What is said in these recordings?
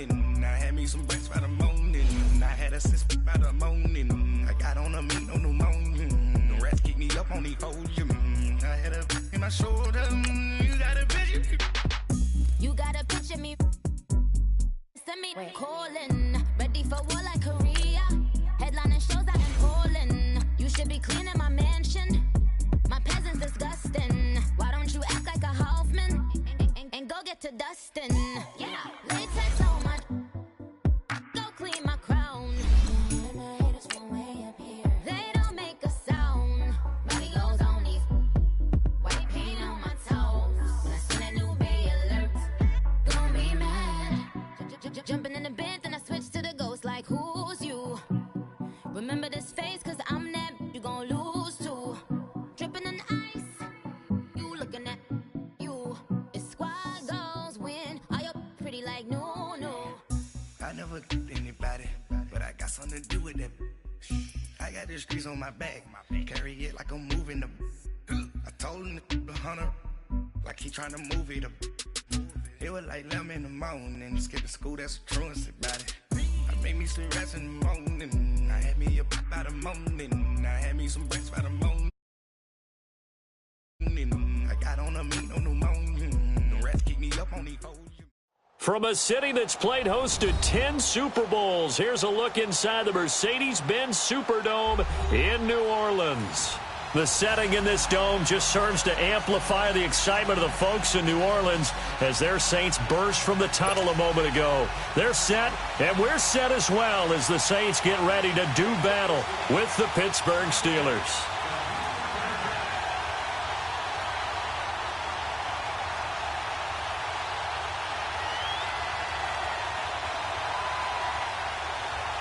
morning. I had me some breakfast by the morning. I had a sip by the morning. I got on a meat, no pneumonia. The rats keep me up on the podium. I had a in my shoulder. You got a picture. You got a picture me. Send me calling. Ready for war like Korea. Headlining shows out in Poland. You should be cleaning my mansion. My peasants disgusting. Why don't you act like a Hoffman and go get to dustin'? Yeah, latex so much. Go clean my crown. They don't make a sound. Body goes on these white paint on my toes. When I see that new Bay alert, don't be mad. Jumping in the bed, then I switch to the ghost like who's you? Remember this face, cause I'm that you gon' lose too. Dripping in ice, you looking at you. It's squad goals win. Are you pretty like no? I never anybody, but I got something to do with that. I got the streets on my back, carry it like I'm moving the. I told him the hunter, like he trying to move it up. It was like 11 in the morning, skipping school, that's a truancy about it. I made me some rest in the morning, I had me up by the morning, I had me some breakfast by the morning. I got on a meat, no pneumonia, the rats keep me up on the podium. From a city that's played host to 10 Super Bowls, here's a look inside the Mercedes-Benz Superdome in New Orleans. The setting in this dome just serves to amplify the excitement of the folks in New Orleans as their Saints burst from the tunnel a moment ago. They're set, and we're set as well as the Saints get ready to do battle with the Pittsburgh Steelers.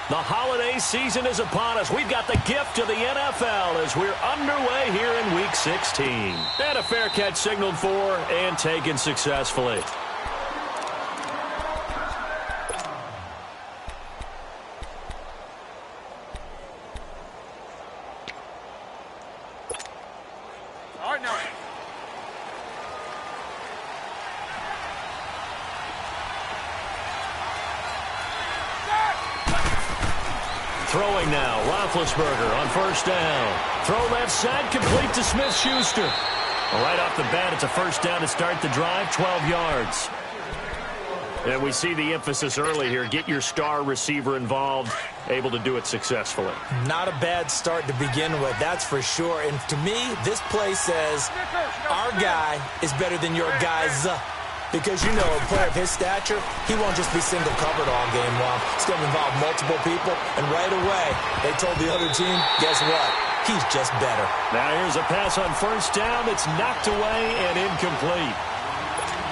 The holiday season is upon us. We've got the gift of the NFL as we're underway here in Week 16. And a fair catch signaled for and taken successfully. All right, now. Throwing now, Roethlisberger on first down. Throw left side, complete to Smith-Schuster. Right off the bat, it's a first down to start the drive, 12 yards. And we see the emphasis early here. Get your star receiver involved, able to do it successfully. Not a bad start to begin with, that's for sure. And to me, this play says our guy is better than your guy's. Because, you know, a player of his stature, he won't just be single covered all game long. It's going to involve multiple people. And right away, they told the other team, guess what? He's just better. Now here's a pass on first down that's knocked away and incomplete.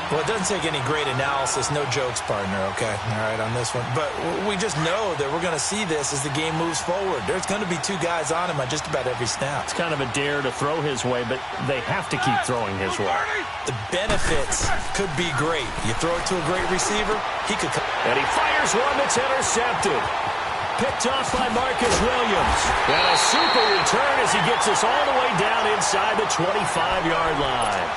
Well, it doesn't take any great analysis. No jokes, partner, okay? All right, on this one. But we just know that we're going to see this as the game moves forward. There's going to be two guys on him on just about every snap. It's kind of a dare to throw his way, but they have to keep throwing his way. The benefits could be great. You throw it to a great receiver, he could come. And he fires one that's intercepted. Picked off by Marcus Williams. And a super return as he gets us all the way down inside the 25-yard line.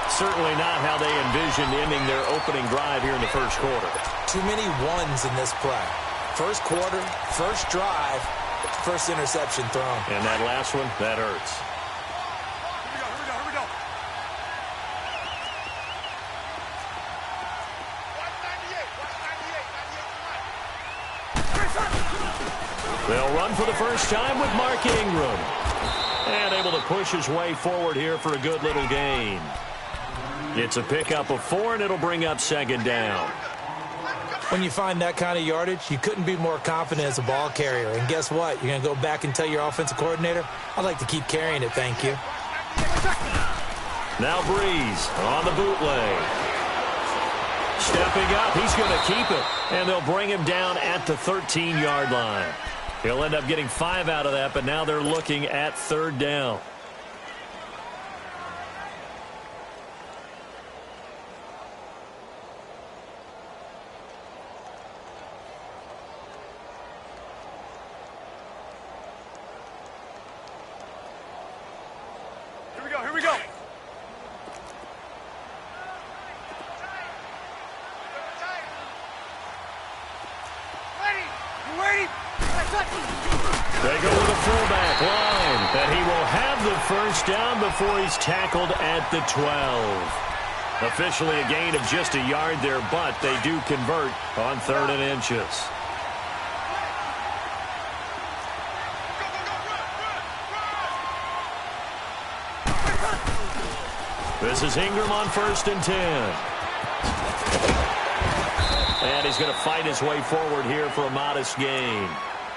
Certainly not how they envisioned ending their opening drive here in the first quarter. Too many ones in this play. First quarter, first drive, first interception thrown. And that last one, that hurts. They'll run for the first time with Mark Ingram. And able to push his way forward here for a good little gain. It's a pickup of 4, and it'll bring up second down. When you find that kind of yardage, you couldn't be more confident as a ball carrier. And guess what? You're going to go back and tell your offensive coordinator, I'd like to keep carrying it, thank you. Now Breeze on the bootleg. Stepping up, he's going to keep it. And they'll bring him down at the 13-yard line. He'll end up getting 5 out of that, but now they're looking at third down. Here we go. first down before he's tackled at the 12. Officially a gain of just a yard there, but they do convert on 3rd and inches. This is Ingram on 1st and 10. And he's going to fight his way forward here for a modest gain.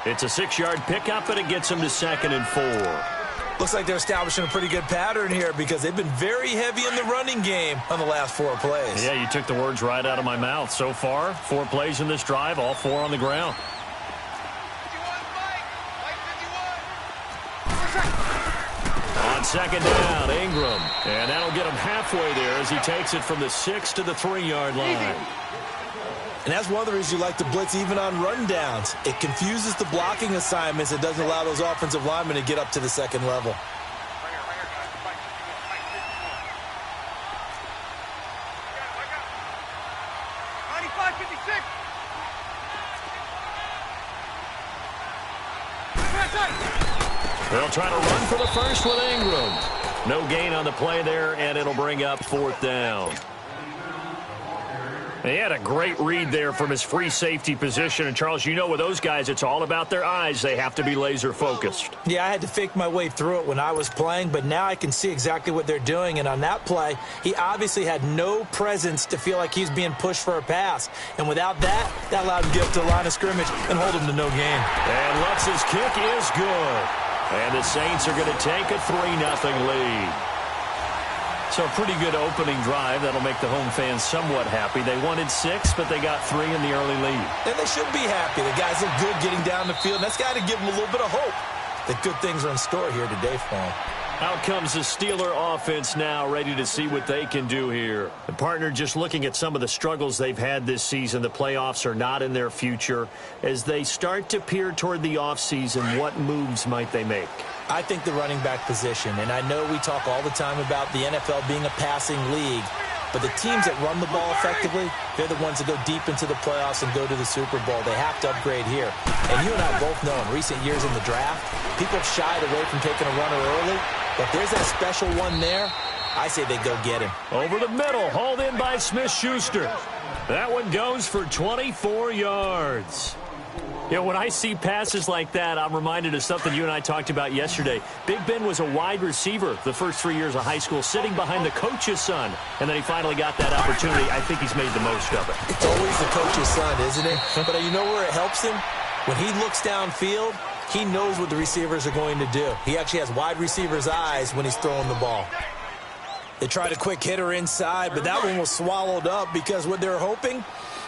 It's a 6-yard pickup, and it gets him to 2nd and 4. Looks like they're establishing a pretty good pattern here because they've been very heavy in the running game on the last 4 plays. Yeah, you took the words right out of my mouth. So far, 4 plays in this drive, all 4 on the ground. On 2nd down, Ingram. And that'll get him halfway there as he takes it from the 6 to the 3-yard line. And that's one of the reasons you like to blitz even on run downs. It confuses the blocking assignments. It doesn't allow those offensive linemen to get up to the 2nd level. They'll try to run for the first with Ingram. No gain on the play there, and it'll bring up 4th down. He had a great read there from his free safety position. And, Charles, you know with those guys, it's all about their eyes. They have to be laser-focused. Yeah, I had to fake my way through it when I was playing, but now I can see exactly what they're doing. And on that play, he obviously had no presence to feel like he's being pushed for a pass. And without that, that allowed him to get up to the line of scrimmage and hold him to no gain. And Lutz's kick is good. And the Saints are going to take a 3-0 lead. So a pretty good opening drive. That'll make the home fans somewhat happy. They wanted 6, but they got 3 in the early lead. And they should be happy. The guys look good getting down the field. And that's got to give them a little bit of hope that good things are in store here today for them. Out comes the Steeler offense now, ready to see what they can do here. The partner, just looking at some of the struggles they've had this season, the playoffs are not in their future. As they start to peer toward the offseason, what moves might they make? I think the running back position, and I know we talk all the time about the NFL being a passing league, but the teams that run the ball effectively, they're the ones that go deep into the playoffs and go to the Super Bowl. They have to upgrade here. And you and I both know in recent years in the draft, people have shied away from taking a runner early, but if there's that special one there, I say they go get him. Over the middle, hauled in by Smith-Schuster. That one goes for 24 yards. You know, when I see passes like that, I'm reminded of something you and I talked about yesterday. Big Ben was a wide receiver the first 3 years of high school, sitting behind the coach's son, and then he finally got that opportunity. I think he's made the most of it. It's always the coach's son, isn't it? But you know where it helps him? When he looks downfield, he knows what the receivers are going to do. He actually has wide receivers' eyes when he's throwing the ball. They tried a quick hitter inside, but that one was swallowed up because what they're hoping,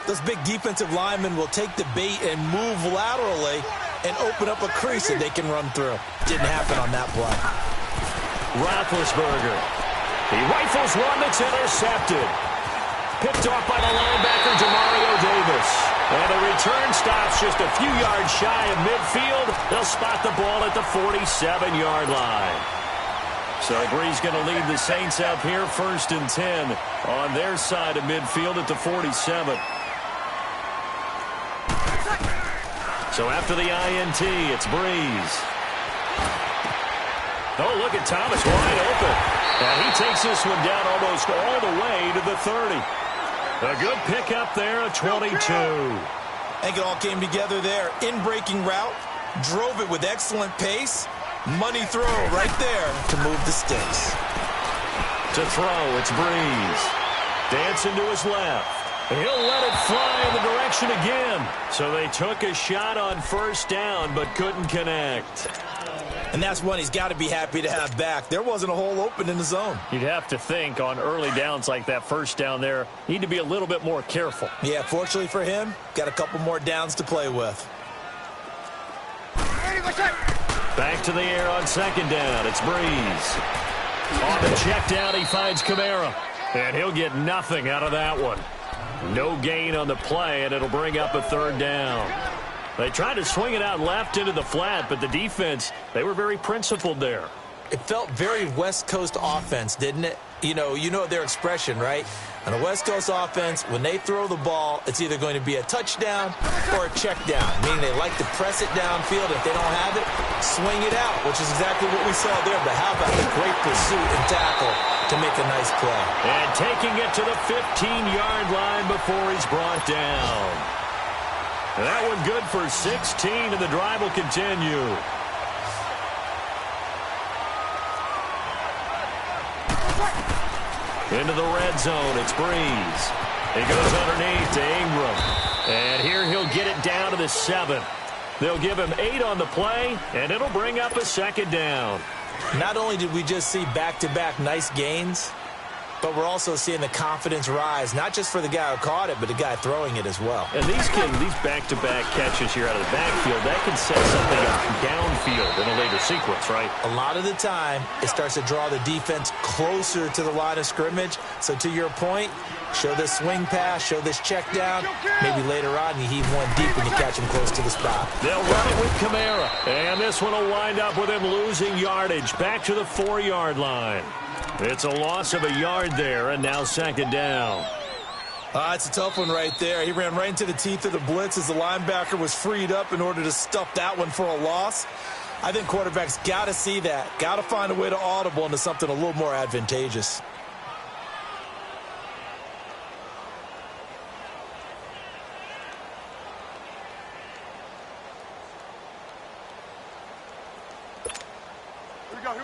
those big defensive linemen will take the bait and move laterally and open up a crease that they can run through. Didn't happen on that play. Roethlisberger. He rifles one that's intercepted. Picked off by the linebacker, Demario Davis. And the return stops just a few yards shy of midfield. They'll spot the ball at the 47-yard line. So Bree's going to lead the Saints up here, 1st and 10 on their side of midfield at the 47. So after the INT, it's Breeze. Oh, look at Thomas wide open. And he takes this one down almost all the way to the 30. A good pickup there, a 22. I think it all came together there. In-breaking route, drove it with excellent pace. Money throw right there to move the sticks. To throw, it's Breeze. Dancing to his left. He'll let it fly in the direction again. So they took a shot on 1st down, but couldn't connect. And that's one he's got to be happy to have back. There wasn't a hole open in the zone. You'd have to think on early downs like that 1st down there, need to be a little bit more careful. Yeah, fortunately for him, got a couple more downs to play with. Back to the air on 2nd down. It's Breeze. On the check down, he finds Kamara. And he'll get nothing out of that one. No gain on the play, and it'll bring up a 3rd down. They tried to swing it out left into the flat, but the defense, they were very principled there. It felt very West Coast offense, didn't it? You know their expression, right? On a West Coast offense, when they throw the ball, it's either going to be a touchdown or a check down, meaning they like to press it downfield. If they don't have it, swing it out, which is exactly what we saw there. But how about the great pursuit and tackle to make a nice play? And taking it to the 15-yard line before he's brought down. And that one good for 16, and the drive will continue. Into the red zone, it's Breeze. He goes underneath to Ingram. And here he'll get it down to the 7. They'll give him 8 on the play, and it'll bring up a second down. Not only did we just see back-to-back nice gains, but we're also seeing the confidence rise, not just for the guy who caught it, but the guy throwing it as well. And these back-to-back catches here out of the backfield, that can set something up downfield in a later sequence, right? A lot of the time, it starts to draw the defense closer to the line of scrimmage. So to your point, show this swing pass, show this check down. Maybe later on you heave one deep when you catch him close to the spot. They'll run it with Kamara. And this one will wind up with him losing yardage back to the 4-yard line. It's a loss of a yard there, and now second down. It's a tough one right there. He ran right into the teeth of the blitz as the linebacker was freed up in order to stuff that one for a loss. I think quarterbacks got to see that, got to find a way to audible into something a little more advantageous.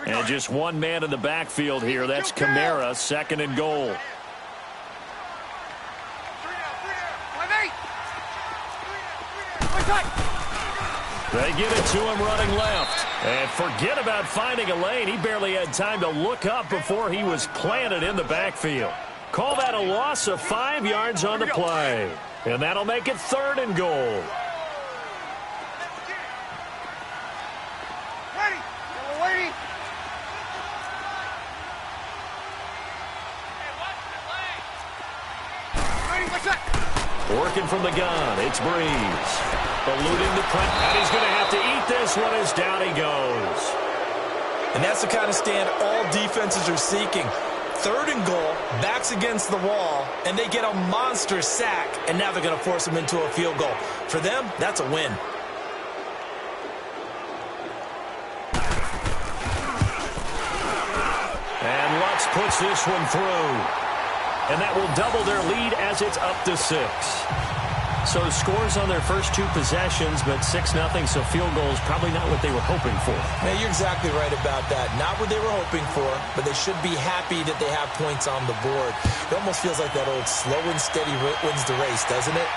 And just one man in the backfield here. That's Kamara, second and goal. They give it to him running left. And forget about finding a lane. He barely had time to look up before he was planted in the backfield. Call that a loss of 5 yards on the play. And that'll make it third and goal. Working from the gun, it's Breeze. Eluding the press, and he's going to have to eat this one as down he goes. And that's the kind of stand all defenses are seeking. Third and goal, backs against the wall, and they get a monster sack, and now they're going to force them into a field goal. For them, that's a win. And Lutz puts this one through. And that will double their lead as it's up to 6. So scores on their first 2 possessions, but 6-0, so field goals probably not what they were hoping for. Now, you're exactly right about that. Not what they were hoping for, but they should be happy that they have points on the board. It almost feels like that old slow and steady wins the race, doesn't it?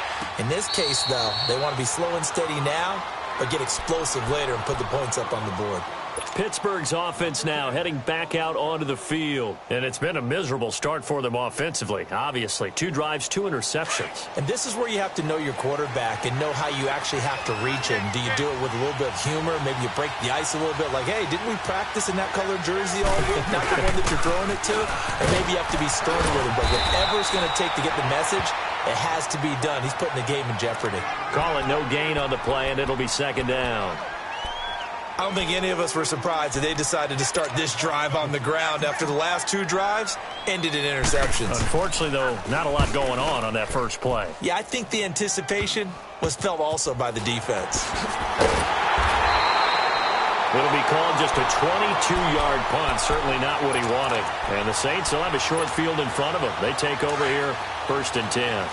In this case, though, they want to be slow and steady now, but get explosive later and put the points up on the board. Pittsburgh's offense now heading back out onto the field. And it's been a miserable start for them offensively, obviously. 2 drives, 2 interceptions. And this is where you have to know your quarterback and know how you actually have to reach him. Do you do it with a little bit of humor? Maybe you break the ice a little bit like, hey, didn't we practice in that colored jersey all week? Not the one that you're throwing it to? Or maybe you have to be stern with him. But whatever it's going to take to get the message, it has to be done. He's putting the game in jeopardy. Call it no gain on the play, and it'll be second down. I don't think any of us were surprised that they decided to start this drive on the ground after the last 2 drives ended in interceptions. Unfortunately, though, not a lot going on that first play. Yeah, I think the anticipation was felt also by the defense. It'll be called just a 22-yard punt, certainly not what he wanted. And the Saints will have a short field in front of them. They take over here, 1st and 10.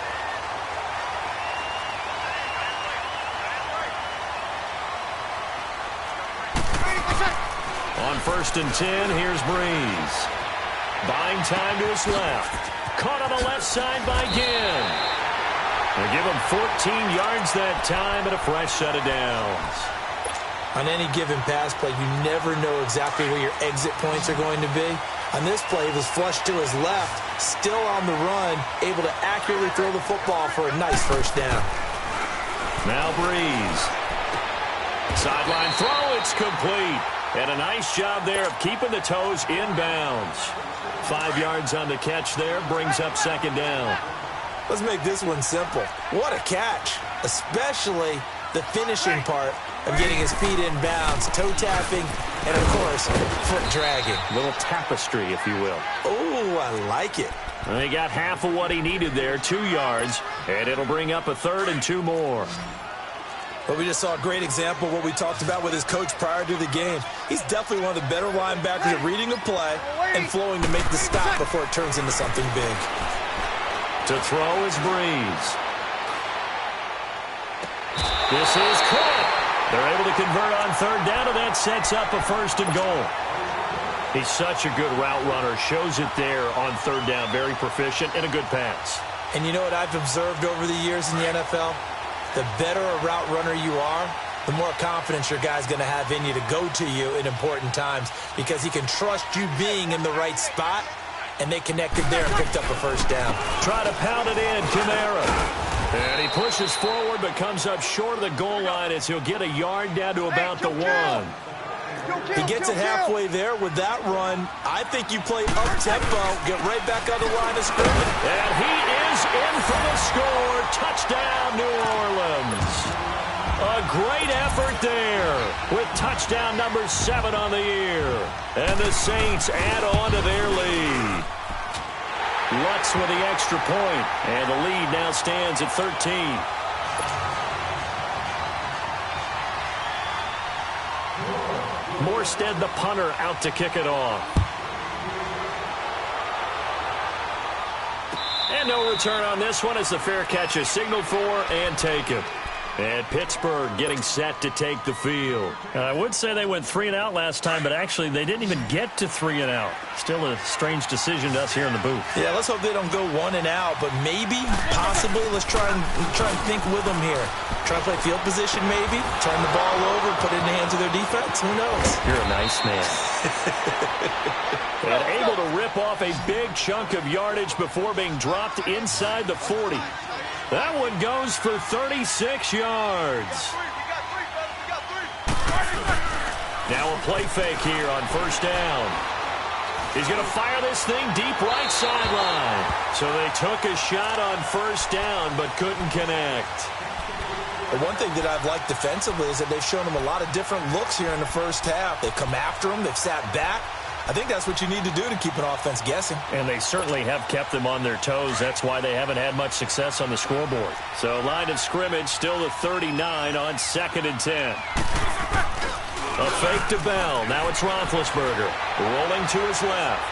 On 1st and 10, here's Breeze. Buying time to his left. Caught on the left side by Ginn. They give him 14 yards that time and a fresh set of downs. On any given pass play, you never know exactly where your exit points are going to be. On this play, he was flushed to his left, still on the run, able to accurately throw the football for a nice first down. Now Breeze. Sideline throw, it's complete. And a nice job there of keeping the toes inbounds. 5 yards on the catch there, brings up second down. Let's make this one simple. What a catch, especially the finishing part of getting his feet in bounds, toe tapping, and, of course, foot dragging. A little tapestry, if you will. Oh, I like it. And he got half of what he needed there, 2 yards, and it'll bring up a 3rd and 2 more. But we just saw a great example of what we talked about with his coach prior to the game. He's definitely one of the better linebackers at reading a play and flowing to make the stop before it turns into something big. To throw is Breeze. This is caught. They're able to convert on 3rd down, and that sets up a 1st and goal. He's such a good route runner. Shows it there on 3rd down. Very proficient and a good pass. And you know what I've observed over the years in the NFL? The better a route runner you are, the more confidence your guy's going to have in you to go to you in important times because he can trust you being in the right spot, and they connected there and picked up a 1st down. Try to pound it in, Kamara. And he pushes forward but comes up short of the goal line as he'll get a yard down to about the 1. He gets it halfway there with that run. I think you play up-tempo, get right back on the line of scrimmage. And he is in for the score. Touchdown, New Orleans. A great effort there with touchdown number 7 on the year. And the Saints add on to their lead. Lutz with the extra point, and the lead now stands at 13. Morstead, the punter, out to kick it off. And no return on this one as the fair catch is signaled for and taken. And Pittsburgh getting set to take the field. I would say they went 3 and out last time, but actually they didn't even get to 3 and out. Still a strange decision to us here in the booth. Yeah, let's hope they don't go 1 and out, but maybe, possibly, let's try and think with them here. Try to play field position maybe, turn the ball over, put it in the hands of their defense. Who knows? You're a nice man. And able to rip off a big chunk of yardage before being dropped inside the 40. That one goes for 36 yards. Now a play fake here on 1st down. He's going to fire this thing deep right sideline. So they took a shot on 1st down but couldn't connect. The one thing that I've liked defensively is that they've shown him a lot of different looks here in the 1st half. They've come after him. They've sat back. I think that's what you need to do to keep an offense guessing. And they certainly have kept them on their toes. That's why they haven't had much success on the scoreboard. So line of scrimmage still the 39 on 2nd and 10. A fake to Bell. Now it's Roethlisberger rolling to his left.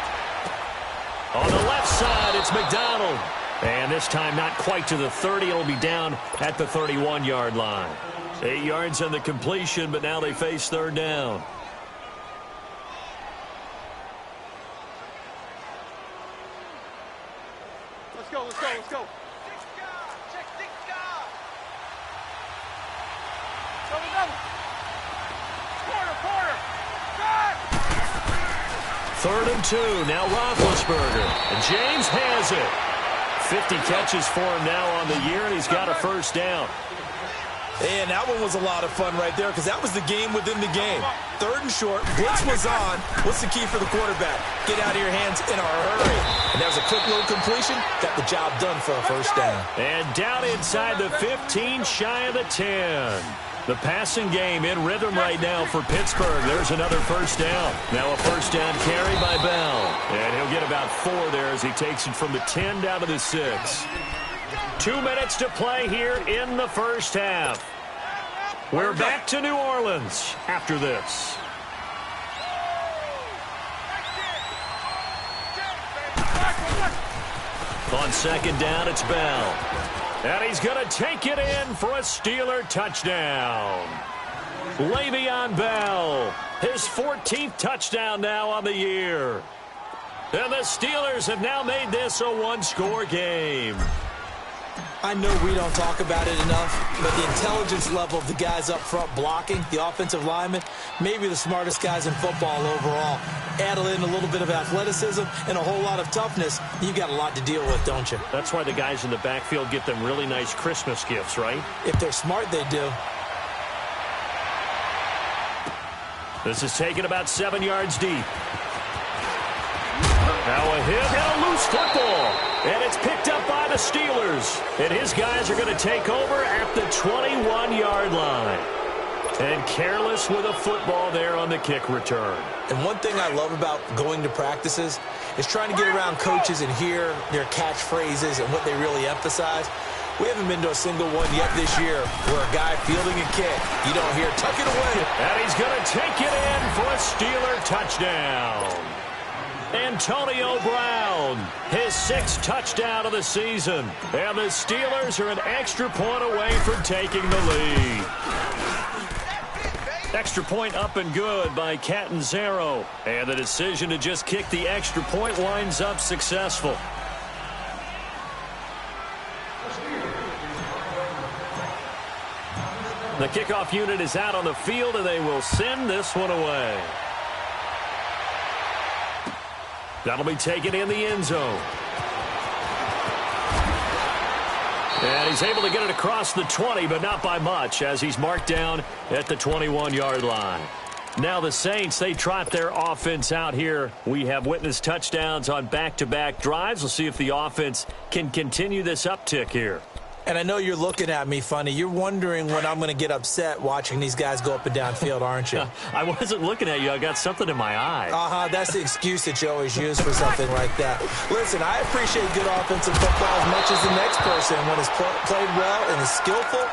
On the left side, it's McDonald. And this time not quite to the 30. It'll be down at the 31-yard line. 8 yards on the completion, but now they face 3rd down. Let's go. Quarter. 3rd and 2. Now Roethlisberger. And James has it. 50 catches for him now on the year, and he's got a 1st down. And that one was a lot of fun right there because that was the game within the game. 3rd and short, blitz was on. What's the key for the quarterback? Get out of your hands in a hurry. And that was a quick little completion. Got the job done for a 1st down. And down inside the 15, shy of the 10. The passing game in rhythm right now for Pittsburgh. There's another 1st down. Now a 1st down carry by Bell. And he'll get about 4 there as he takes it from the 10 down to the 6. 2 minutes to play here in the 1st half. We're back to New Orleans after this. On 2nd down, it's Bell. And he's going to take it in for a Steeler touchdown. Le'Veon Bell, his 14th touchdown now on the year. And the Steelers have now made this a 1-score game. I know we don't talk about it enough, but the intelligence level of the guys up front blocking, the offensive linemen, maybe the smartest guys in football overall. Add in a little bit of athleticism and a whole lot of toughness, you got a lot to deal with, don't you? That's why the guys in the backfield get them really nice Christmas gifts, right? If they're smart, they do. This is taken about 7 yards deep. Now a hit and a loose football. And it's picked up by the Steelers. And his guys are going to take over at the 21-yard line. And careless with a football there on the kick return. And one thing I love about going to practices is trying to get around coaches and hear their catchphrases and what they really emphasize. We haven't been to a single one yet this year where a guy fielding a kick, you don't hear, tuck it away. And he's going to take it in for a Steeler touchdown. Antonio Brown, his 6th touchdown of the season. And the Steelers are an extra point away from taking the lead. Extra point up and good by Catanzaro. And the decision to just kick the extra point winds up successful. The kickoff unit is out on the field, and they will send this one away. That'll be taken in the end zone. And he's able to get it across the 20, but not by much, as he's marked down at the 21-yard line. Now the Saints, they trot their offense out here. We have witnessed touchdowns on back-to-back drives. We'll see if the offense can continue this uptick here. And I know you're looking at me funny. You're wondering when I'm going to get upset watching these guys go up and down field, aren't you? I wasn't looking at you. I got something in my eye. That's the excuse that you always use for something like that. Listen, I appreciate good offensive football as much as the next person. When it's played well and is skillful,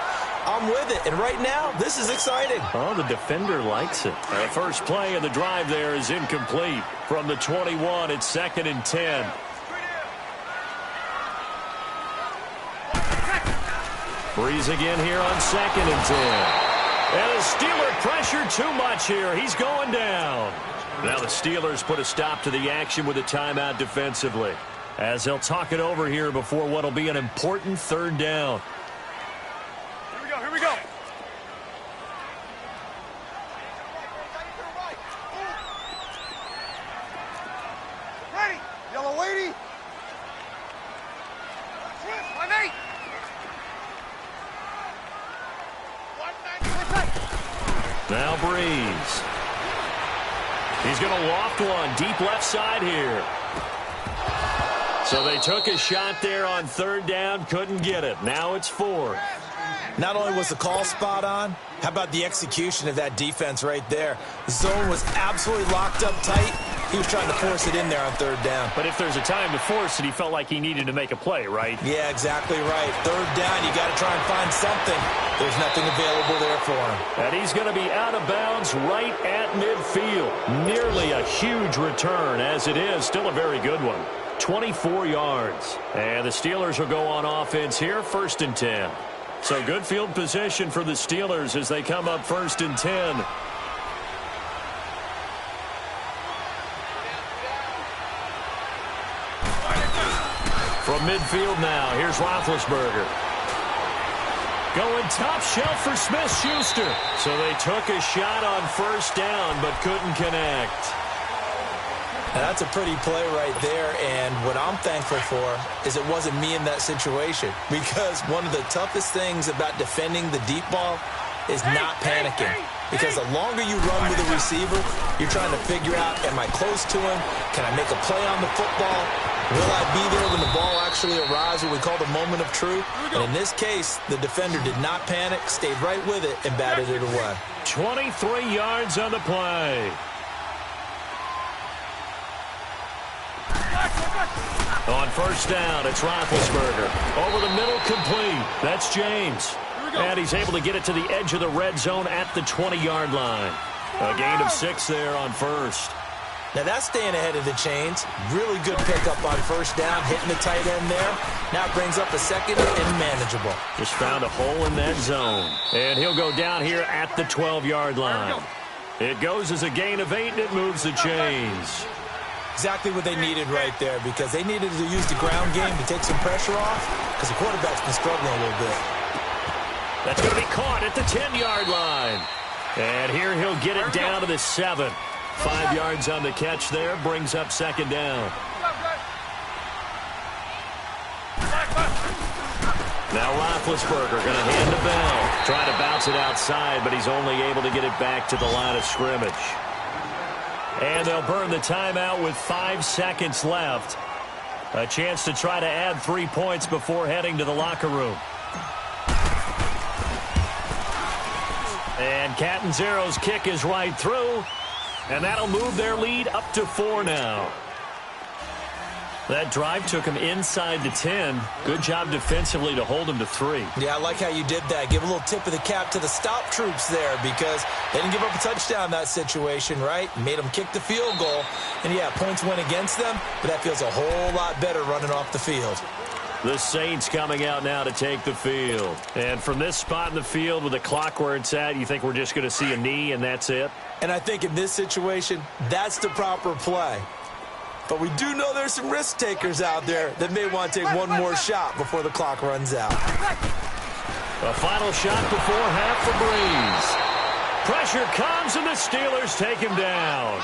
I'm with it. And right now, this is exciting. Oh, the defender likes it. The first play of the drive there is incomplete. From the 21, it's 2nd and 10. Breeze again here on 2nd and 10. And the Steeler pressure too much here. He's going down. Now the Steelers put a stop to the action with a timeout defensively, as they'll talk it over here before what will be an important 3rd down. Here we go. Ready, yellow lady. My mate. Now Breeze. He's going to loft one deep left side here. So they took a shot there on 3rd down, couldn't get it. Now it's 4th. Not only was the call spot on, how about the execution of that defense right there? The zone was absolutely locked up tight. He was trying to force it in there on 3rd down. But if there's a time to force it, he felt like he needed to make a play, right? Yeah, exactly right. 3rd down, you got to try and find something. There's nothing available there for him. And he's going to be out of bounds right at midfield. Nearly a huge return, as it is. Still a very good one. 24 yards. And the Steelers will go on offense here, 1st and 10. So good field position for the Steelers as they come up 1st and 10. From midfield now, here's Roethlisberger. Going top shelf for Smith-Schuster. So they took a shot on 1st down, but couldn't connect. And that's a pretty play right there, and what I'm thankful for is it wasn't me in that situation, because one of the toughest things about defending the deep ball is not panicking. Because the longer you run with a receiver, you're trying to figure out, am I close to him? Can I make a play on the football? Will I be there when the ball actually arrives, what we call the moment of truth? And in this case, the defender did not panic, stayed right with it, and batted it away. 23 yards on the play. On 1st down, it's Roethlisberger. Over the middle, complete. That's James. And he's able to get it to the edge of the red zone at the 20-yard line. A gain of 6 there on 1st. Now that's staying ahead of the chains. Really good pickup on 1st down, hitting the tight end there. Now it brings up a 2nd and manageable. Just found a hole in that zone. And he'll go down here at the 12-yard line. It goes as a gain of 8, and it moves the chains. Exactly what they needed right there, because they needed to use the ground game to take some pressure off, because the quarterback's been struggling a little bit. That's going to be caught at the 10-yard line. And here he'll get it down to the 7. 5 yards on the catch there, brings up 2nd down. Now Roethlisberger going to hand the bell. Trying to bounce it outside, but he's only able to get it back to the line of scrimmage. And they'll burn the timeout with 5 seconds left. A chance to try to add 3 points before heading to the locker room. And Catanzaro's kick is right through, and that'll move their lead up to 4 now. That drive took him inside the 10. Good job defensively to hold him to 3. Yeah, I like how you did that. Give a little tip of the cap to the stop troops there because they didn't give up a touchdown in that situation, right? Made them kick the field goal. And, yeah, points went against them, but that feels a whole lot better running off the field. The Saints coming out now to take the field. And from this spot in the field with the clock where it's at, you think we're just going to see a knee and that's it? And I think in this situation, that's the proper play. But we do know there's some risk takers out there that may want to take one more shot before the clock runs out. A final shot before half for Breeze. Pressure comes and the Steelers take him down.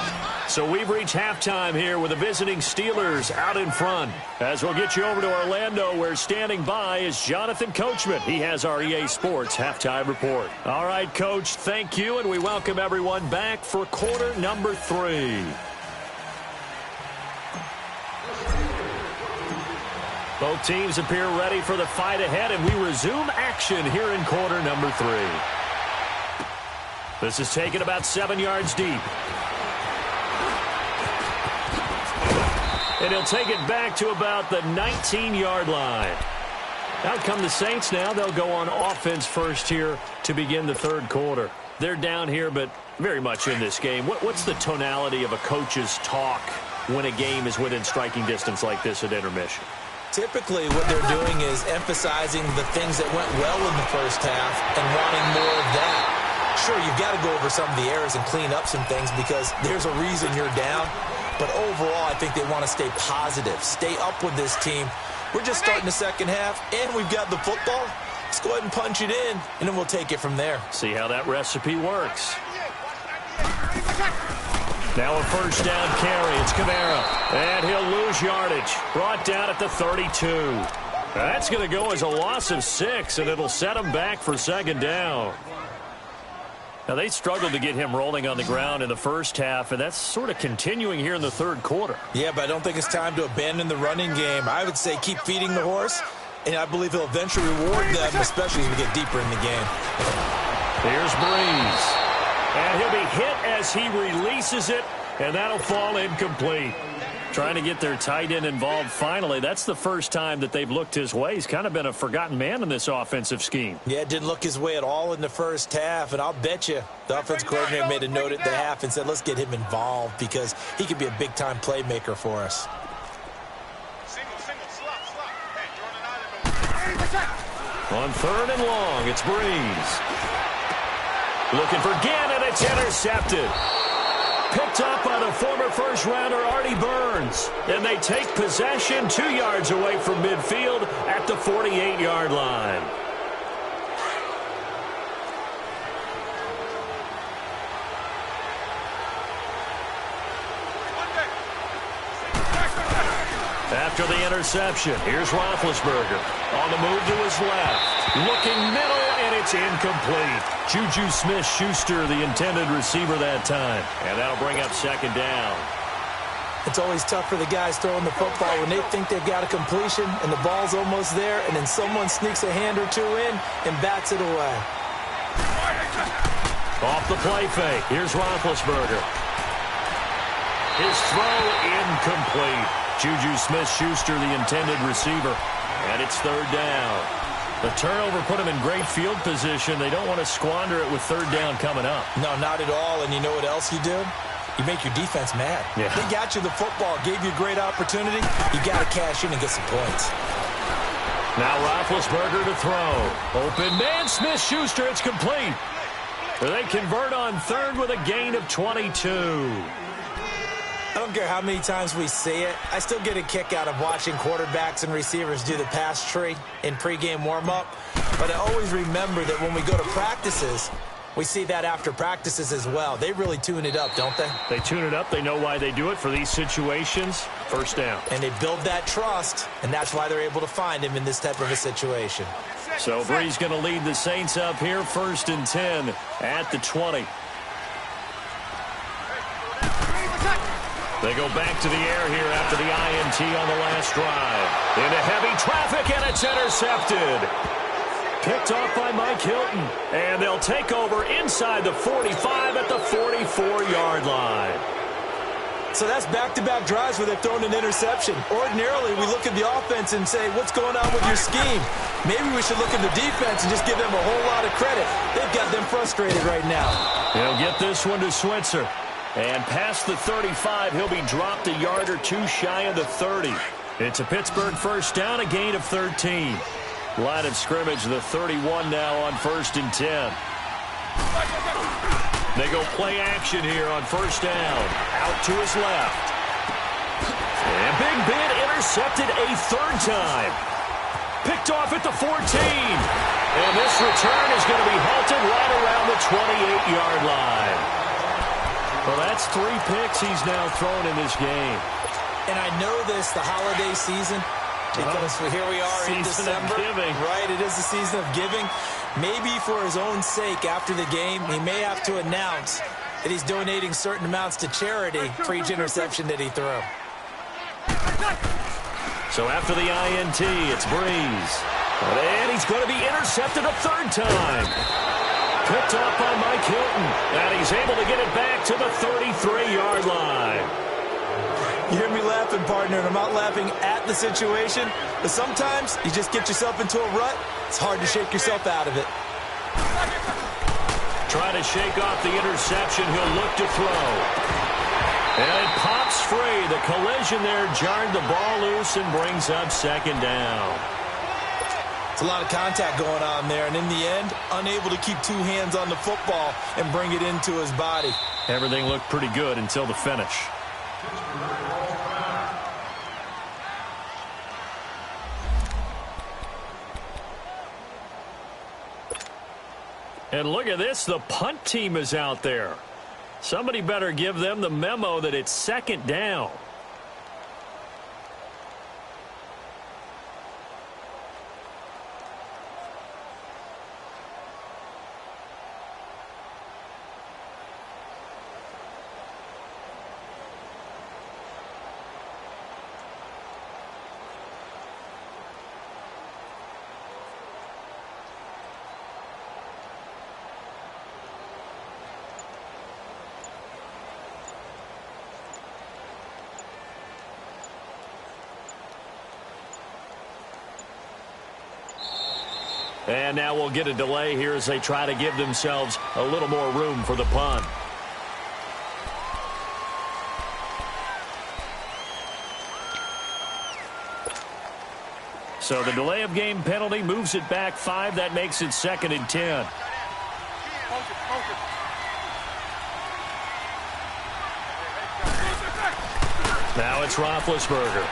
So we've reached halftime here with the visiting Steelers out in front. As we'll get you over to Orlando, where standing by is Jonathan Coachman. He has our EA Sports halftime report. All right, Coach, thank you, and we welcome everyone back for quarter number 3. Both teams appear ready for the fight ahead, and we resume action here in quarter number 3. This is taken about 7 yards deep. And he'll take it back to about the 19-yard line. Out come the Saints now. They'll go on offense first here to begin the third quarter. They're down here, but very much in this game. What's the tonality of a coach's talk when a game is within striking distance like this at intermission? Typically, what they're doing is emphasizing the things that went well in the first half and wanting more of that. Sure, you've got to go over some of the errors and clean up some things because there's a reason you're down. But overall, I think they want to stay positive, stay up with this team. We're just starting the second half, and we've got the football. Let's go ahead and punch it in, and then we'll take it from there. See how that recipe works. Now a first down carry. It's Kamara. And he'll lose yardage. Brought down at the 32. That's going to go as a loss of 6, and it'll set him back for second down. Now, they struggled to get him rolling on the ground in the first half, and that's sort of continuing here in the third quarter. Yeah, but I don't think it's time to abandon the running game. I would say keep feeding the horse, and I believe he'll eventually reward them, especially as we get deeper in the game. Here's Breeze. And he'll be hit as he releases it, and that'll fall incomplete. Trying to get their tight end involved finally. That's the first time that they've looked his way. He's kind of been a forgotten man in this offensive scheme. Yeah, it didn't look his way at all in the first half, and I'll bet you the offensive coordinator made a note at the half and said, let's get him involved because he could be a big-time playmaker for us. On third and long, it's Breeze. Looking for Ginn, and it's intercepted. Picked up by the former first-rounder Artie Burns. And they take possession 2 yards away from midfield at the 48-yard line. After the interception, here's Roethlisberger. On the move to his left. Looking middle, and it's incomplete. Juju Smith-Schuster, the intended receiver that time. And that'll bring up second down. It's always tough for the guys throwing the football when they think they've got a completion and the ball's almost there, and then someone sneaks a hand or two in and bats it away. Off the play fake, here's Roethlisberger. His throw incomplete. Juju Smith-Schuster, the intended receiver. And it's third down. The turnover put them in great field position. They don't want to squander it with third down coming up. No, not at all. And you know what else you do? You make your defense mad. Yeah. They got you the football, gave you a great opportunity. You got to cash in and get some points. Now Roethlisberger to throw. Open man, Smith-Schuster, it's complete. They convert on third with a gain of 22. I don't care how many times we see it. I still get a kick out of watching quarterbacks and receivers do the pass tree in pregame warm-up. But I always remember that when we go to practices, we see that after practices as well. They really tune it up, don't they? They tune it up. They know why they do it for these situations. First down. And they build that trust, and that's why they're able to find him in this type of a situation. So Breeze going to lead the Saints up here, 1st and 10 at the 20. They go back to the air here after the INT on the last drive. Into heavy traffic, and it's intercepted. Picked off by Mike Hilton. And they'll take over inside the 45 at the 44-yard line. So that's back-to-back drives where they've thrown an interception. Ordinarily, we look at the offense and say, what's going on with your scheme? Maybe we should look at the defense and just give them a whole lot of credit. They've got them frustrated right now. He'll get this one to Switzer. And past the 35, he'll be dropped a yard or two shy of the 30. It's a Pittsburgh first down, a gain of 13. Line of scrimmage, the 31 now on 1st and 10. They go play action here on first down. Out to his left. And Big Ben intercepted a third time. Picked off at the 14. And this return is going to be halted right around the 28-yard line. Well, that's 3 picks he's now thrown in this game. And I know this, the holiday season, because here we are in December. Right, it is the season of giving. Maybe for his own sake, after the game, he may have to announce that he's donating certain amounts to charity for each interception that he threw. So after the INT, it's Breeze. And he's going to be intercepted a third time. Picked off by Mike Hilton. And he's able to get it back to the 33-yard line. You hear me laughing, partner, and I'm not laughing at the situation, but sometimes you just get yourself into a rut. It's hard to shake yourself out of it. Trying to shake off the interception. He'll look to throw. And it pops free. The collision there jarred the ball loose and brings up second down. It's a lot of contact going on there, and in the end, unable to keep 2 hands on the football and bring it into his body. Everything looked pretty good until the finish. And look at this, the punt team is out there. Somebody better give them the memo that it's second down. And now we'll get a delay here as they try to give themselves a little more room for the punt. So the delay of game penalty moves it back 5. That makes it 2nd and 10. Now it's Roethlisberger.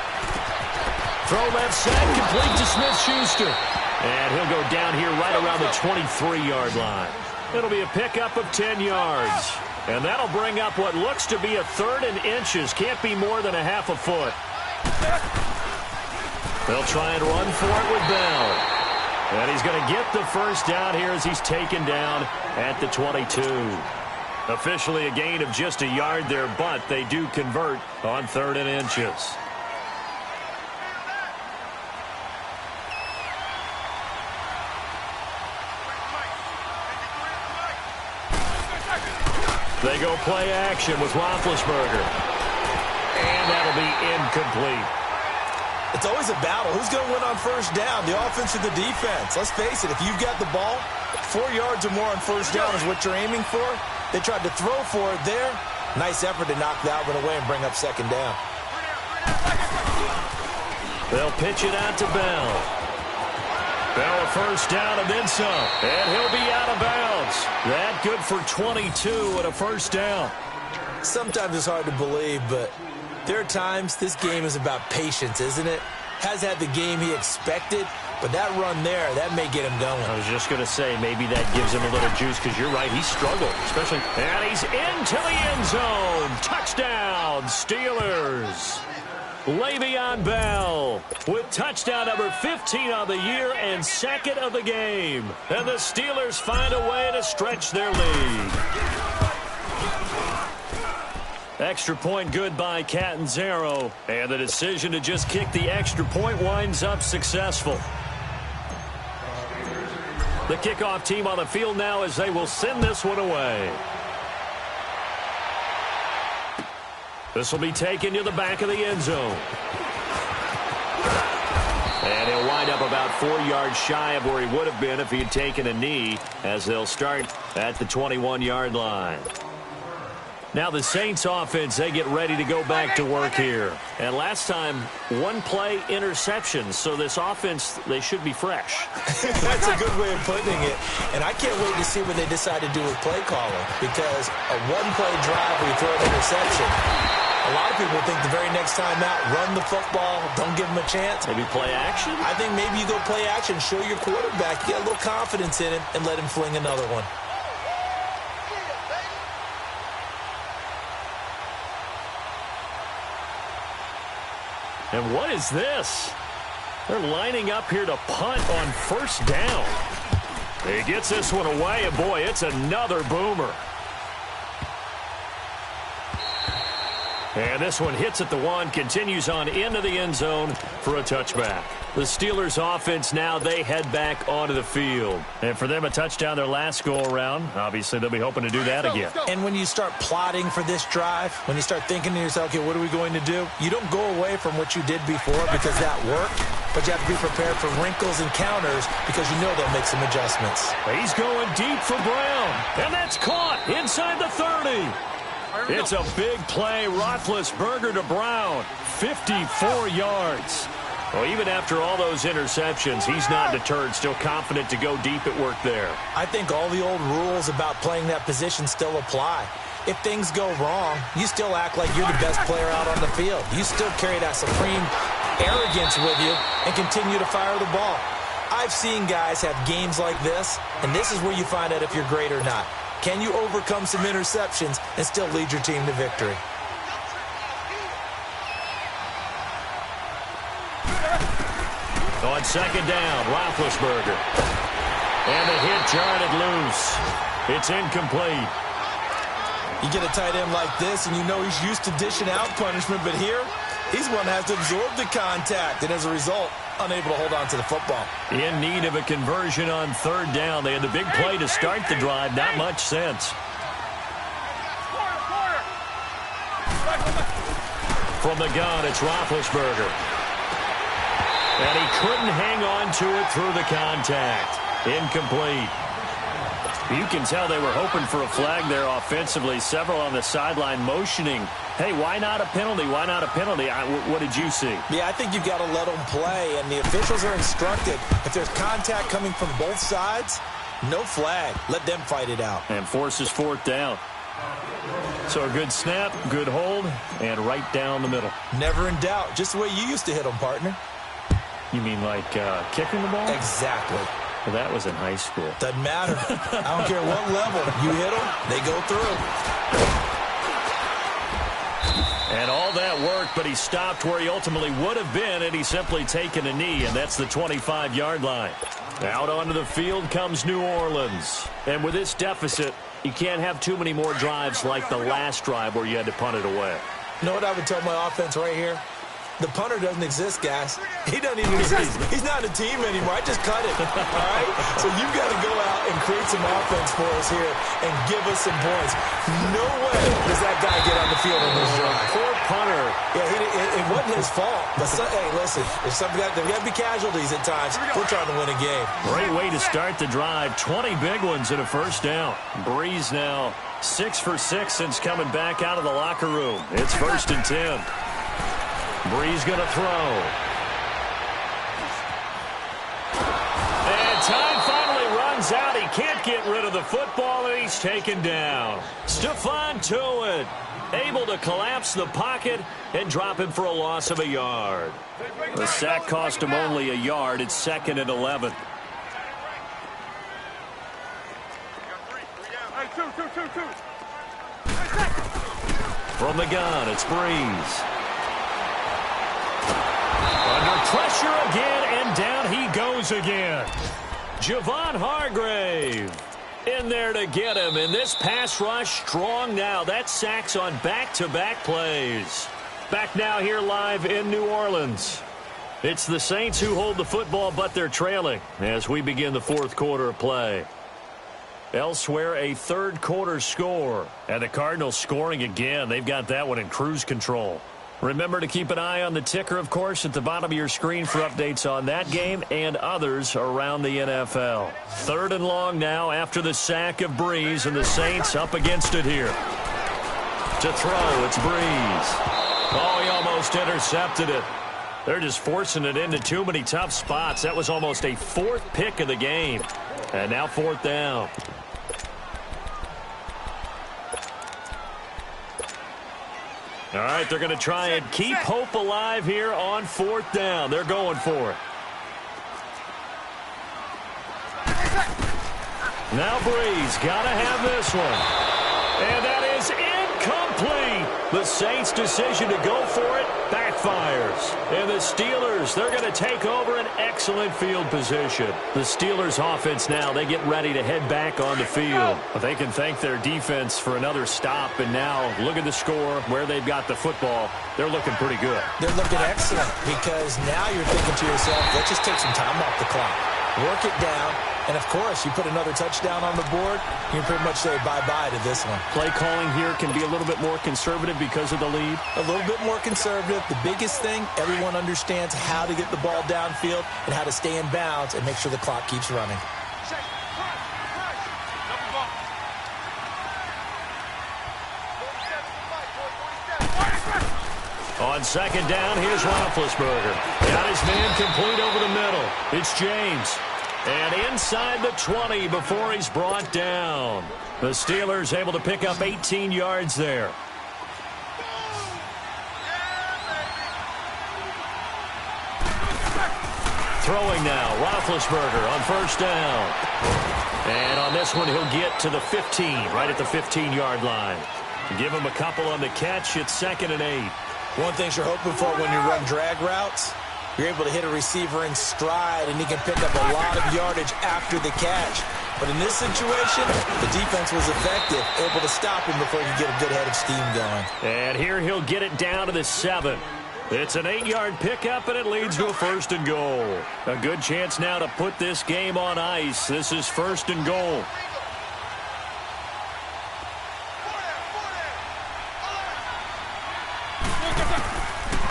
Throw left side, complete to Smith-Schuster. And he'll go down here right around the 23-yard line. It'll be a pickup of 10 yards. And that'll bring up what looks to be a 3rd and inches. Can't be more than a half a foot. They'll try and run for it with Bell. And he's going to get the first down here as he's taken down at the 22. Officially a gain of just a yard there, but they do convert on 3rd and inches. They go play action with Roethlisberger. And that'll be incomplete. It's always a battle. Who's going to win on first down, the offense or the defense? Let's face it, if you've got the ball, 4 yards or more on first down is what you're aiming for. They tried to throw for it there. Nice effort to knock that one away and bring up second down. They'll pitch it out to Bell. Bell a first down and then some. And he'll be out of bounds. That good for 22 and a first down. Sometimes it's hard to believe, but there are times this game is about patience, isn't it? Has had the game he expected, but that run there, that may get him going. I was just going to say, maybe that gives him a little juice, because you're right, he struggled, especially. And he's into the end zone. Touchdown, Steelers. Le'Veon Bell with touchdown number 15 of the year and 2nd of the game. And the Steelers find a way to stretch their lead. Extra point good by Catanzaro. And the decision to just kick the extra point winds up successful. The kickoff team on the field now as they will send this one away. This will be taken to the back of the end zone. And he'll wind up about 4 yards shy of where he would have been if he had taken a knee, as they'll start at the 21-yard line. Now the Saints offense, they get ready to go back to work here. And last time, 1-play interception. So this offense, they should be fresh. That's a good way of putting it. And I can't wait to see what they decide to do with play calling. Because a 1-play drive where you throw an interception, a lot of people think the very next time out, run the football, don't give them a chance. Maybe play action? I think maybe you go play action, show your quarterback, get a little confidence in him, and let him fling another one. And what is this? They're lining up here to punt on first down. He gets this one away, and boy, it's another boomer. And this one hits at the 1, continues on into the end zone for a touchback. The Steelers offense now, they head back onto the field. And for them, a touchdown their last go-around. Obviously, they'll be hoping to do that again. And when you start plotting for this drive, when you start thinking to yourself, okay, what are we going to do? You don't go away from what you did before because that worked, but you have to be prepared for wrinkles and counters because you know they'll make some adjustments. He's going deep for Brown, and that's caught inside the 30. It's a big play. Roethlisberger to Brown. 54 yards. Well, even after all those interceptions, he's not deterred, still confident to go deep at work there. I think all the old rules about playing that position still apply. If things go wrong, you still act like you're the best player out on the field. You still carry that supreme arrogance with you and continue to fire the ball. I've seen guys have games like this, and this is where you find out if you're great or not. Can you overcome some interceptions and still lead your team to victory? On second down, Roethlisberger. And the hit jarred loose. It's incomplete. You get a tight end like this, and you know he's used to dishing out punishment, but here, he's one that has to absorb the contact, and as a result, unable to hold on to the football. In need of a conversion on third down. They had the big play to start the drive. Not much sense. From the gun, it's Roethlisberger. And he couldn't hang on to it through the contact. Incomplete. You can tell they were hoping for a flag there offensively. Several on the sideline motioning. Hey, why not a penalty? Why not a penalty? What did you see? Yeah, I think you've got to let them play, and the officials are instructed. If there's contact coming from both sides, no flag. Let them fight it out. And forces fourth down. So a good snap, good hold, and right down the middle. Never in doubt. Just the way you used to hit them, partner. You mean like kicking the ball? Exactly. Well, that was in high school. Doesn't matter. I don't care what level. You hit them, they go through. And all that worked, but he stopped where he ultimately would have been had he simply taken a knee, and that's the 25-yard line. Out onto the field comes New Orleans. And with this deficit, you can't have too many more drives like the last drive where you had to punt it away. You know what I would tell my offense right here? The punter doesn't exist, guys. He doesn't even exist. He's not a team anymore. I just cut it, all right? So you've got to go out and create some offense for us here and give us some points. No way does that guy get on the field in this drive. Poor punter. Yeah, it wasn't his fault. But, hey, listen, if there got to be casualties at times, we're trying to win a game. Great way to start the drive. 20 big ones and a first down. Breeze now 6 for 6 since coming back out of the locker room. It's 1st and 10. Breeze going to throw. And time finally runs out. He can't get rid of the football, and he's taken down. Stephon Tuitt able to collapse the pocket and drop him for a loss of a yard. The sack cost him only a yard. It's 2nd and 11. From the gun, it's Breeze. Under pressure again, and down he goes again. Javon Hargrave in there to get him, and this pass rush strong now. That's sacks on back-to-back plays. Back now here live in New Orleans. It's the Saints who hold the football, but they're trailing as we begin the fourth quarter of play. Elsewhere, a third quarter score. And the Cardinals scoring again. They've got that one in cruise control. Remember to keep an eye on the ticker, of course, at the bottom of your screen for updates on that game and others around the NFL. Third and long now after the sack of Breeze, and the Saints up against it here. To throw, it's Breeze. Oh, he almost intercepted it. They're just forcing it into too many tough spots. That was almost a fourth pick of the game. And now fourth down. All right, they're going to try and keep hope alive here on fourth down. They're going for it. Now Breeze got to have this one. And that is incomplete. The Saints' decision to go for it backfires. And the Steelers, they're going to take over an excellent field position. The Steelers' offense now, they get ready to head back on the field. But they can thank their defense for another stop. And now look at the score, where they've got the football. They're looking pretty good. They're looking excellent because now you're thinking to yourself, let's just take some time off the clock. Work it down. And, of course, you put another touchdown on the board, you can pretty much say bye-bye to this one. Play calling here can be a little bit more conservative because of the lead. A little bit more conservative. The biggest thing, everyone understands how to get the ball downfield and how to stay in bounds and make sure the clock keeps running. On second down, here's Roethlisberger. Got his man complete over the middle. It's James. And inside the 20 before he's brought down. The Steelers able to pick up 18 yards there. Throwing now, Roethlisberger on first down. And on this one, he'll get to the 15, right at the 15-yard line. Give him a couple on the catch. It's 2nd and 8. One thing you're hoping for when you run drag routes, you're able to hit a receiver in stride, and he can pick up a lot of yardage after the catch. But in this situation, the defense was effective, able to stop him before he could get a good head of steam going. And here he'll get it down to the 7. It's an 8-yard pickup, and it leads to a 1st and goal. A good chance now to put this game on ice. This is 1st and goal.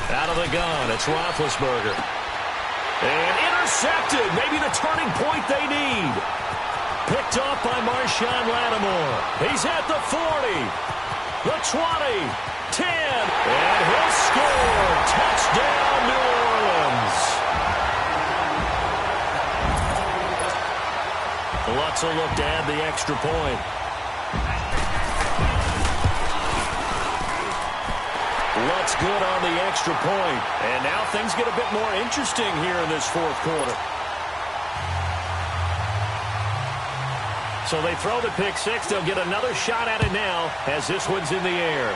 Out of the gun, it's Roethlisberger. And intercepted, maybe the turning point they need. Picked off by Marshawn Lattimore. He's at the 40, the 20, 10, and he'll score. Touchdown, New Orleans. Lutz will look to add the extra point. Lutz good on the extra point. And now things get a bit more interesting here in this fourth quarter. So they throw the pick six. They'll get another shot at it now as this one's in the air.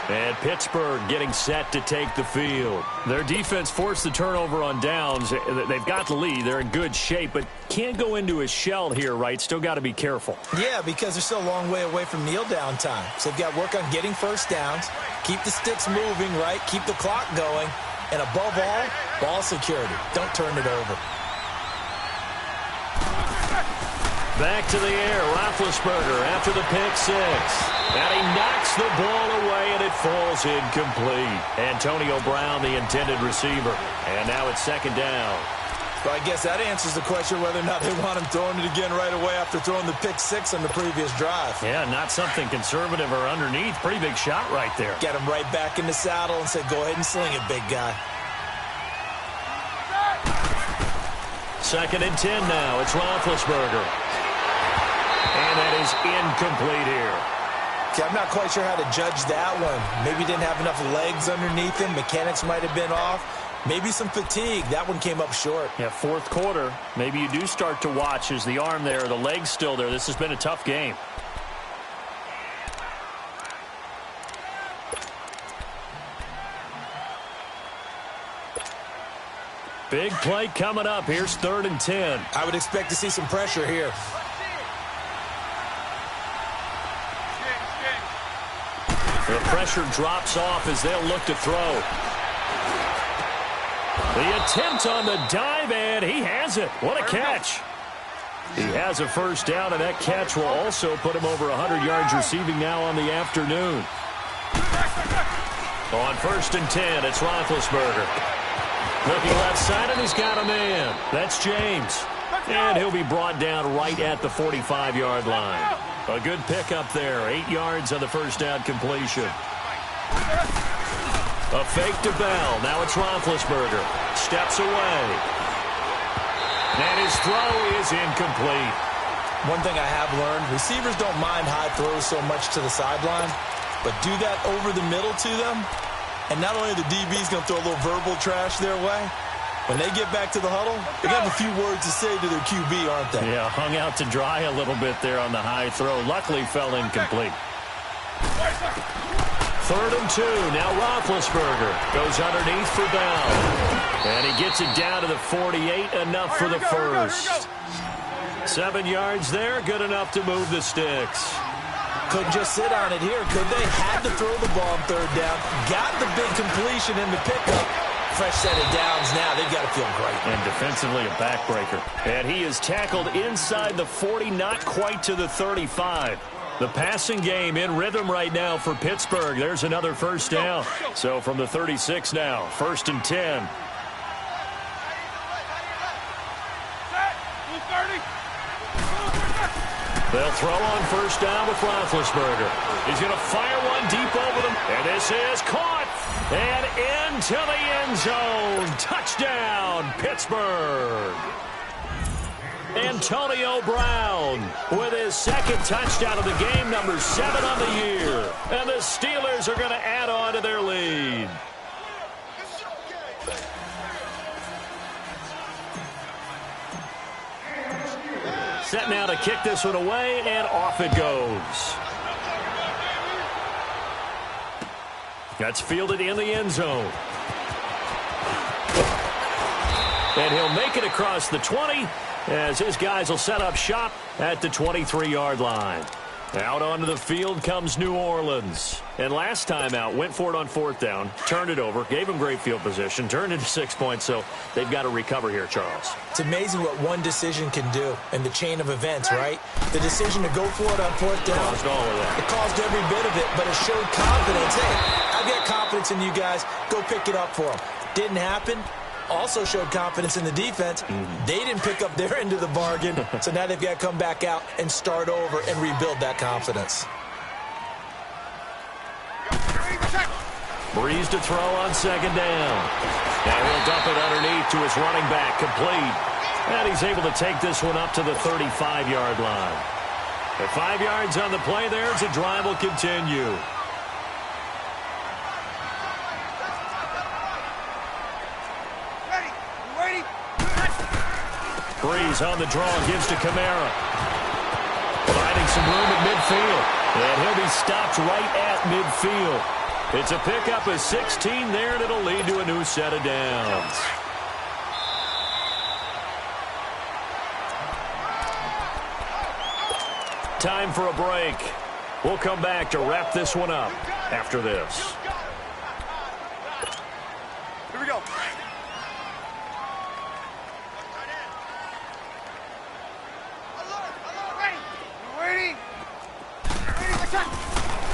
And Pittsburgh getting set to take the field. Their defense forced the turnover on downs. They've got the lead. They're in good shape, but can't go into a shell here, right? Still got to be careful. Yeah, because they're still a long way away from kneel down time. So they've got to work on getting first downs, keep the sticks moving, right? Keep the clock going. And above all, ball security. Don't turn it over. Back to the air, Roethlisberger after the pick six. And he knocks the ball away, and it falls incomplete. Antonio Brown, the intended receiver. And now it's 2nd down. Well, I guess that answers the question whether or not they want him throwing it again right away after throwing the pick six on the previous drive. Yeah, not something conservative or underneath. Pretty big shot right there. Get him right back in the saddle and said, go ahead and sling it, big guy. 2nd and 10 now. It's Roethlisberger. And that is incomplete here. Okay, I'm not quite sure how to judge that one. Maybe he didn't have enough legs underneath him. Mechanics might have been off. Maybe some fatigue. That one came up short. Yeah, fourth quarter. Maybe you do start to watch. Is the arm there, the leg's still there? This has been a tough game. Big play coming up. Here's 3rd and 10. I would expect to see some pressure here. pressure drops off as they'll look to throw. The attempt on the dive, and he has it. What a catch. He has a first down, and that catch will also put him over 100 yards receiving now on the afternoon. On 1st and 10, it's Roethlisberger. Looking left side, and he's got a man. That's James. And he'll be brought down right at the 45-yard line. A good pickup there. 8 yards on the first down completion. A fake to Bell. Now it's Roethlisberger. Steps away. And his throw is incomplete. One thing I have learned, receivers don't mind high throws so much to the sideline, but do that over the middle to them, and not only the DB's going to throw a little verbal trash their way, when they get back to the huddle, they got a few words to say to their QB, aren't they? Yeah, hung out to dry a little bit there on the high throw. Luckily fell incomplete. 3rd and 2. Now Roethlisberger goes underneath for Bell. And he gets it down to the 48, enough for the first. 7 yards there, good enough to move the sticks. Couldn't just sit on it here, could they? Had to throw the ball on 3rd down. Got the big completion in the pickup. Fresh set of downs now. They've got to feel great. And defensively a backbreaker. And he is tackled inside the 40, not quite to the 35. The passing game in rhythm right now for Pittsburgh. There's another first down. So from the 36 now, 1st and 10. They'll throw on first down with Roethlisberger. He's going to fire one deep over them. And this is caught. And into the end zone. Touchdown, Pittsburgh. Antonio Brown with his 2nd touchdown of the game, number 7 on the year. And the Steelers are going to add on to their lead. Set now to kick this one away, and off it goes. That's fielded in the end zone. And he'll make it across the 20 as his guys will set up shop at the 23-yard line. Out onto the field comes New Orleans. And last time out, went for it on 4th down, turned it over, gave him great field position, turned into 6 points, so they've got to recover here, Charles. It's amazing what one decision can do in the chain of events, right? The decision to go for it on 4th down. Caused all of that. It caused every bit of it, but it showed confidence. Hey, I've got confidence in you guys. Go pick it up for them. Didn't happen. Also showed confidence in the defense. They didn't pick up their end of the bargain, so now they've got to come back out and start over and rebuild that confidence. Breeze to throw on 2nd down. Now he'll dump it underneath to his running back, complete. And he's able to take this one up to the 35-yard line. At 5 yards on the play there, the drive will continue. Breeze on the draw, gives to Kamara. Finding some room at midfield. And he'll be stopped right at midfield. It's a pickup of 16 there, and it'll lead to a new set of downs. Time for a break. We'll come back to wrap this one up after this. Here we go.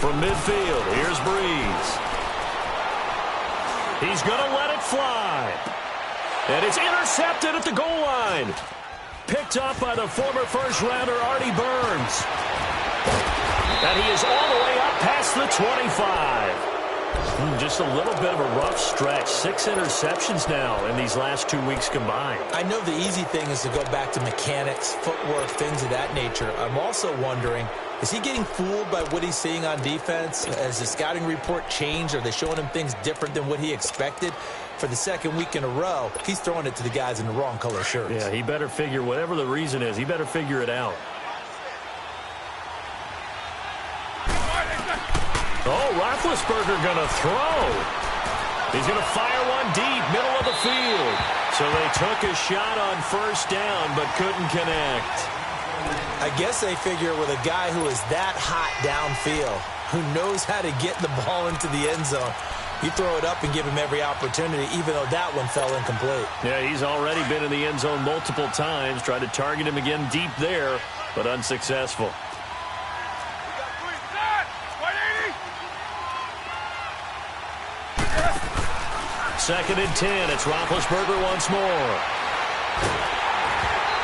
From midfield, here's Breeze. He's going to let it fly. And it's intercepted at the goal line. Picked up by the former first-rounder Artie Burns. And he is all the way up past the 25. Just a little bit of a rough stretch. 6 interceptions now in these last 2 weeks combined. I know the easy thing is to go back to mechanics, footwork, things of that nature. I'm also wondering, is he getting fooled by what he's seeing on defense? Has the scouting report changed? Are they showing him things different than what he expected? For the 2nd week in a row, he's throwing it to the guys in the wrong color shirts. Yeah, he better figure, whatever the reason is, he better figure it out. Oh, Roethlisberger going to throw. He's going to fire one deep, middle of the field. So they took a shot on 1st down, but couldn't connect. I guess they figure with a guy who is that hot downfield, who knows how to get the ball into the end zone. You throw it up and give him every opportunity, even though that one fell incomplete. Yeah, he's already been in the end zone multiple times. Tried to target him again deep there, but unsuccessful. Second and 10. It's Roethlisberger once more.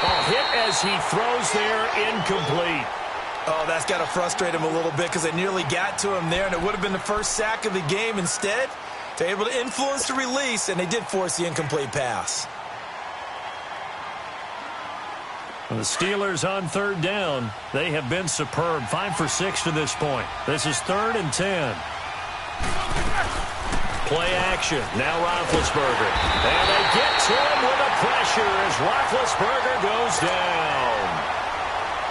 Oh, hit as he throws there, incomplete. Oh, that's got to frustrate him a little bit because they nearly got to him there, and it would have been the first sack of the game. Instead, they're able to influence the release, and they did force the incomplete pass. The Steelers on third down. They have been superb. 5 for 6 to this point. This is 3rd and 10. Play action. Now Roethlisberger. And they get to him with the pressure as Roethlisberger goes down.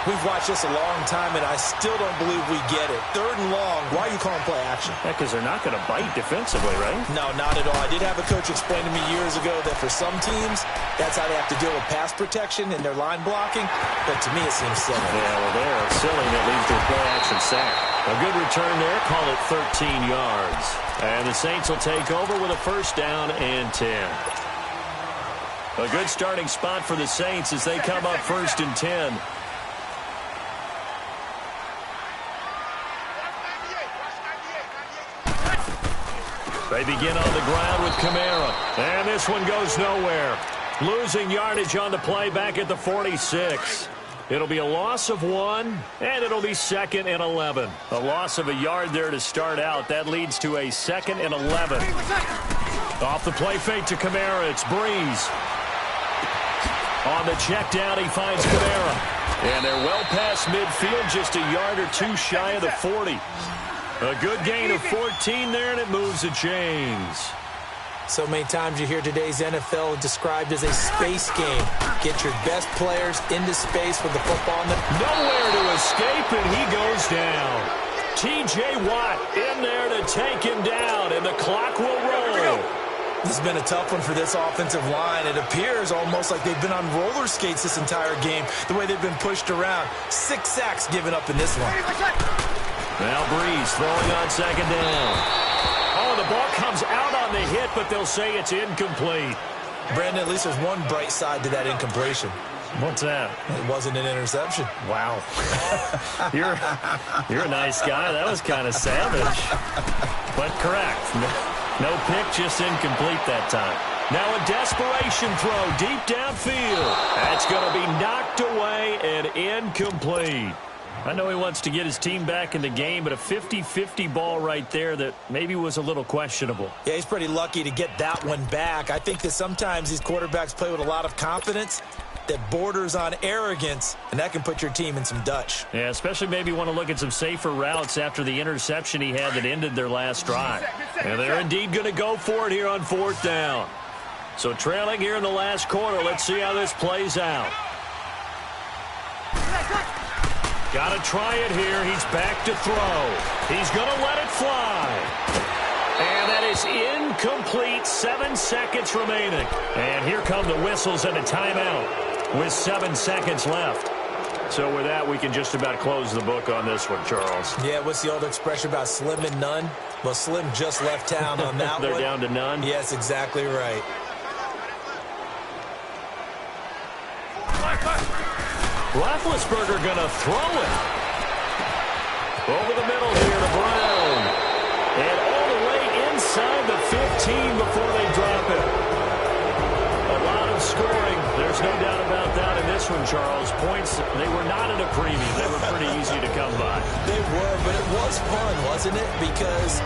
We've watched this a long time, and I still don't believe we get it. 3rd and long. Why are you calling play action? Yeah, because they're not going to bite defensively, right? No, not at all. I did have a coach explain to me years ago that for some teams, that's how they have to deal with pass protection and their line blocking. But to me, it seems silly. Yeah, well, they're silly, and it leads to a play action sack. A good return there. Call it 13 yards. And the Saints will take over with a 1st down and 10. A good starting spot for the Saints as they come up 1st and 10. They begin on the ground with Kamara. And this one goes nowhere. Losing yardage on the play back at the 46. It'll be a loss of 1, and it'll be 2nd and 11. A loss of a yard there to start out. That leads to a 2nd and 11. Off the play fake to Kamara, it's Breeze. On the check down, he finds Kamara. And they're well past midfield, just a yard or 2 shy of the 40. A good gain of 14 there, and it moves the chains. So many times you hear today's NFL described as a space game. Get your best players into space with the football. Nowhere to escape, and he goes down. T.J. Watt in there to take him down, and the clock will roll. This has been a tough one for this offensive line. It appears almost like they've been on roller skates this entire game, the way they've been pushed around. 6 sacks given up in this one. Now Breeze throwing on 2nd down. Oh, the ball comes out on the hit, but they'll say it's incomplete. Brandon, at least there's one bright side to that incompletion. What's that? It wasn't an interception. Wow. You're a nice guy. That was kind of savage. But correct. No pick, just incomplete that time. Now a desperation throw deep downfield. That's going to be knocked away and incomplete. I know he wants to get his team back in the game, but a 50-50 ball right there that maybe was a little questionable. Yeah, he's pretty lucky to get that one back. I think that sometimes these quarterbacks play with a lot of confidence that borders on arrogance, and that can put your team in some Dutch. Yeah, especially maybe want to look at some safer routes after the interception he had that ended their last drive. And they're indeed going to go for it here on 4th down. So trailing here in the last quarter, let's see how this plays out. Got to try it here. He's back to throw. He's going to let it fly. And that is incomplete. 7 seconds remaining. And here come the whistles and a timeout with 7 seconds left. So with that, we can just about close the book on this one, Charles. Yeah, what's the old expression about slim and none? Well, Slim just left town on that They're one. down to none? Yes, exactly right. Roethlisberger going to throw it. Over the middle here to Brown. And all the way inside the 15 before they drop it. A lot of scoring. There's no doubt about that in this one, Charles. Points, they were not at a premium. They were pretty easy to come by. They were, but it was fun, wasn't it? Because